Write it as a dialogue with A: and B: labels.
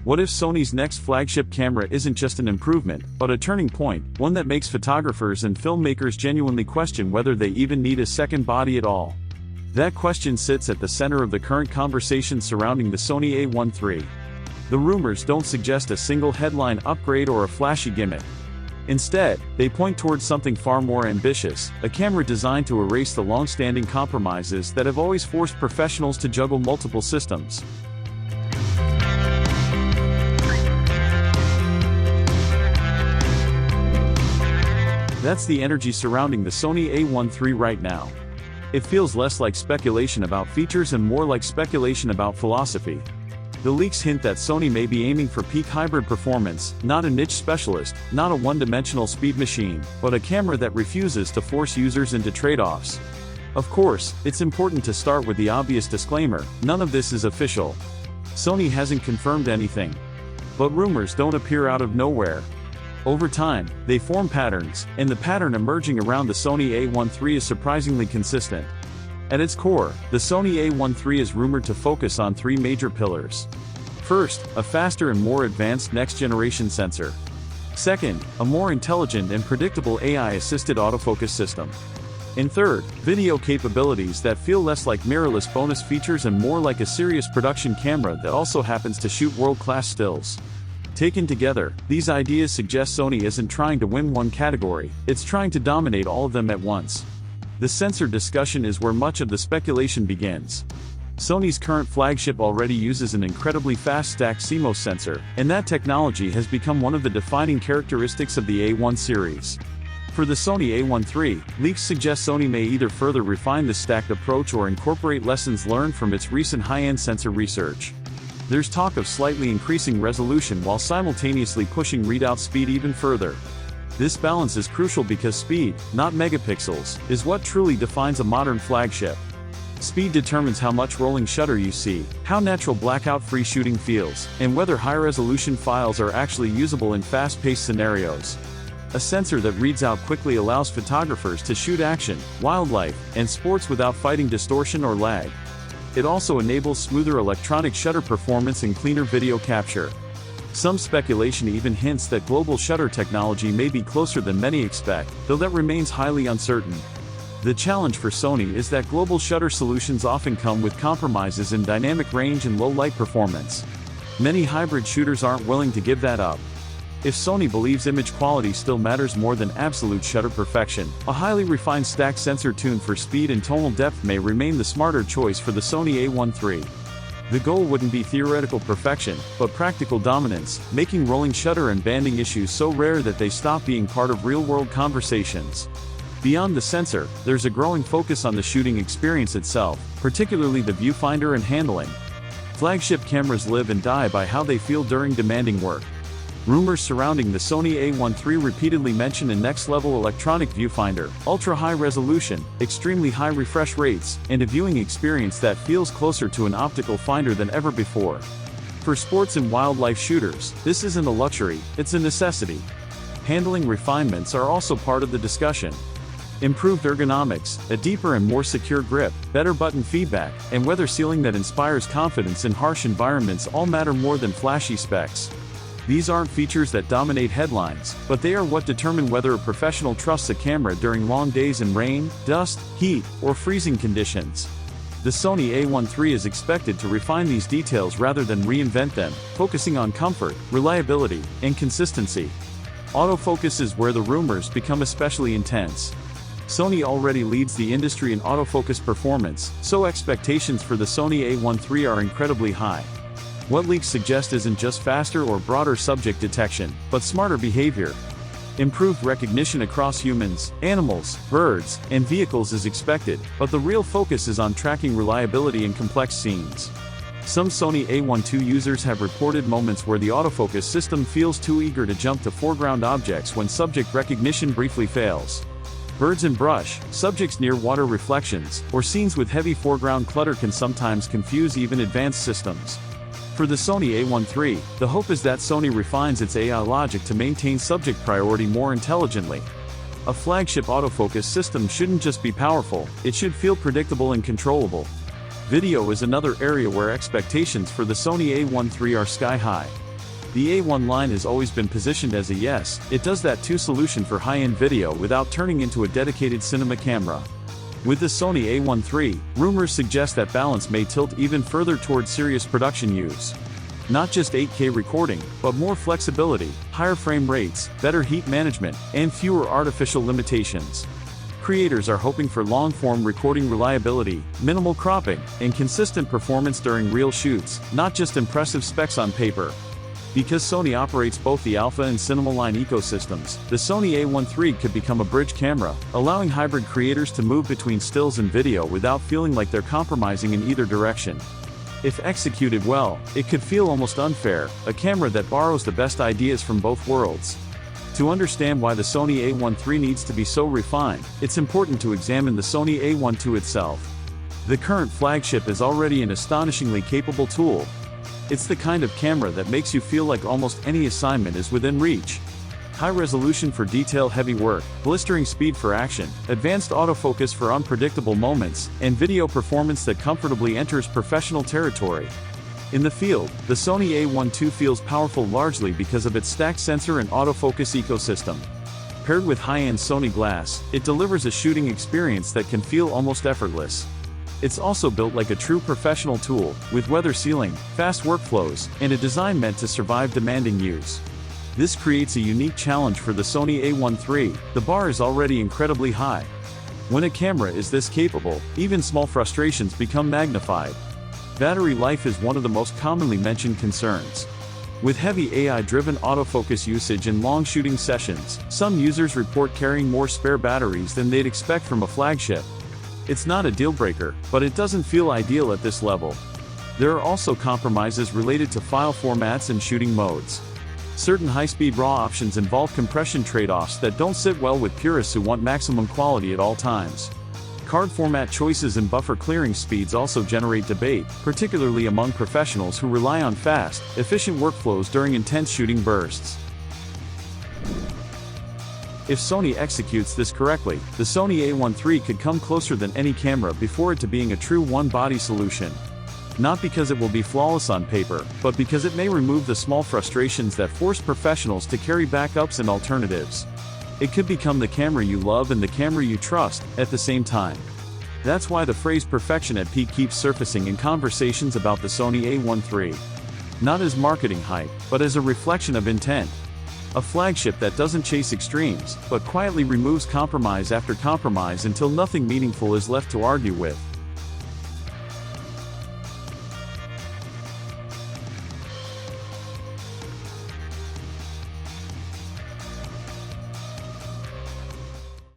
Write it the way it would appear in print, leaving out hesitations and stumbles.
A: What if Sony's next flagship camera isn't just an improvement, but a turning point, one that makes photographers and filmmakers genuinely question whether they even need a second body at all? That question sits at the center of the current conversation surrounding the Sony A1 III. The rumors don't suggest a single headline upgrade or a flashy gimmick. Instead, they point towards something far more ambitious, a camera designed to erase the long-standing compromises that have always forced professionals to juggle multiple systems. That's the energy surrounding the Sony A1 III right now. It feels less like speculation about features and more like speculation about philosophy. The leaks hint that Sony may be aiming for peak hybrid performance, not a niche specialist, not a one-dimensional speed machine, but a camera that refuses to force users into trade-offs. Of course, it's important to start with the obvious disclaimer: none of this is official. Sony hasn't confirmed anything. But rumors don't appear out of nowhere. Over time, they form patterns, and the pattern emerging around the Sony A1 III is surprisingly consistent. At its core, the Sony A1 III is rumored to focus on three major pillars. First, a faster and more advanced next-generation sensor. Second, a more intelligent and predictable AI-assisted autofocus system. And third, video capabilities that feel less like mirrorless bonus features and more like a serious production camera that also happens to shoot world-class stills. Taken together, these ideas suggest Sony isn't trying to win one category, it's trying to dominate all of them at once. The sensor discussion is where much of the speculation begins. Sony's current flagship already uses an incredibly fast stacked CMOS sensor, and that technology has become one of the defining characteristics of the A1 series. For the Sony A1 III, leaks suggest Sony may either further refine the stacked approach or incorporate lessons learned from its recent high-end sensor research. There's talk of slightly increasing resolution while simultaneously pushing readout speed even further. This balance is crucial because speed, not megapixels, is what truly defines a modern flagship. Speed determines how much rolling shutter you see, how natural blackout-free shooting feels, and whether high-resolution files are actually usable in fast-paced scenarios. A sensor that reads out quickly allows photographers to shoot action, wildlife, and sports without fighting distortion or lag. It also enables smoother electronic shutter performance and cleaner video capture. Some speculation even hints that global shutter technology may be closer than many expect, though that remains highly uncertain. The challenge for Sony is that global shutter solutions often come with compromises in dynamic range and low light performance. Many hybrid shooters aren't willing to give that up. If Sony believes image quality still matters more than absolute shutter perfection, a highly refined stacked sensor tuned for speed and tonal depth may remain the smarter choice for the Sony A1 III. The goal wouldn't be theoretical perfection, but practical dominance, making rolling shutter and banding issues so rare that they stop being part of real-world conversations. Beyond the sensor, there's a growing focus on the shooting experience itself, particularly the viewfinder and handling. Flagship cameras live and die by how they feel during demanding work. Rumors surrounding the Sony A1 III repeatedly mention a next-level electronic viewfinder, ultra-high resolution, extremely high refresh rates, and a viewing experience that feels closer to an optical finder than ever before. For sports and wildlife shooters, this isn't a luxury, it's a necessity. Handling refinements are also part of the discussion. Improved ergonomics, a deeper and more secure grip, better button feedback, and weather sealing that inspires confidence in harsh environments all matter more than flashy specs. These aren't features that dominate headlines, but they are what determine whether a professional trusts a camera during long days in rain, dust, heat, or freezing conditions. The Sony A1 III is expected to refine these details rather than reinvent them, focusing on comfort, reliability, and consistency. Autofocus is where the rumors become especially intense. Sony already leads the industry in autofocus performance, so expectations for the Sony A1 III are incredibly high. What leaks suggest isn't just faster or broader subject detection, but smarter behavior. Improved recognition across humans, animals, birds, and vehicles is expected, but the real focus is on tracking reliability in complex scenes. Some Sony A1 II users have reported moments where the autofocus system feels too eager to jump to foreground objects when subject recognition briefly fails. Birds and brush, subjects near water reflections, or scenes with heavy foreground clutter can sometimes confuse even advanced systems. For the Sony A1 III, the hope is that Sony refines its AI logic to maintain subject priority more intelligently. A flagship autofocus system shouldn't just be powerful, it should feel predictable and controllable. Video is another area where expectations for the Sony A1 III are sky high. The A1 line has always been positioned as a yes, it does that too solution for high-end video without turning into a dedicated cinema camera. With the Sony A1 III, rumors suggest that balance may tilt even further towards serious production use. Not just 8K recording, but more flexibility, higher frame rates, better heat management, and fewer artificial limitations. Creators are hoping for long-form recording reliability, minimal cropping, and consistent performance during real shoots, not just impressive specs on paper. Because Sony operates both the Alpha and Cinema line ecosystems, the Sony A1 III could become a bridge camera, allowing hybrid creators to move between stills and video without feeling like they're compromising in either direction. If executed well, it could feel almost unfair, a camera that borrows the best ideas from both worlds. To understand why the Sony A1 III needs to be so refined, it's important to examine the Sony A1 II itself. The current flagship is already an astonishingly capable tool. It's the kind of camera that makes you feel like almost any assignment is within reach. High resolution for detail-heavy work, blistering speed for action, advanced autofocus for unpredictable moments, and video performance that comfortably enters professional territory. In the field, the Sony A1 II feels powerful largely because of its stacked sensor and autofocus ecosystem. Paired with high-end Sony glass, it delivers a shooting experience that can feel almost effortless. It's also built like a true professional tool, with weather sealing, fast workflows, and a design meant to survive demanding use. This creates a unique challenge for the Sony A1 III, the bar is already incredibly high. When a camera is this capable, even small frustrations become magnified. Battery life is one of the most commonly mentioned concerns. With heavy AI-driven autofocus usage in long shooting sessions, some users report carrying more spare batteries than they'd expect from a flagship. It's not a deal-breaker, but it doesn't feel ideal at this level. There are also compromises related to file formats and shooting modes. Certain high-speed RAW options involve compression trade-offs that don't sit well with purists who want maximum quality at all times. Card format choices and buffer clearing speeds also generate debate, particularly among professionals who rely on fast, efficient workflows during intense shooting bursts. If Sony executes this correctly, the Sony A1 III could come closer than any camera before it to being a true one-body solution. Not because it will be flawless on paper, but because it may remove the small frustrations that force professionals to carry backups and alternatives. It could become the camera you love and the camera you trust, at the same time. That's why the phrase perfection at peak keeps surfacing in conversations about the Sony A1 III. Not as marketing hype, but as a reflection of intent. A flagship that doesn't chase extremes, but quietly removes compromise after compromise until nothing meaningful is left to argue with.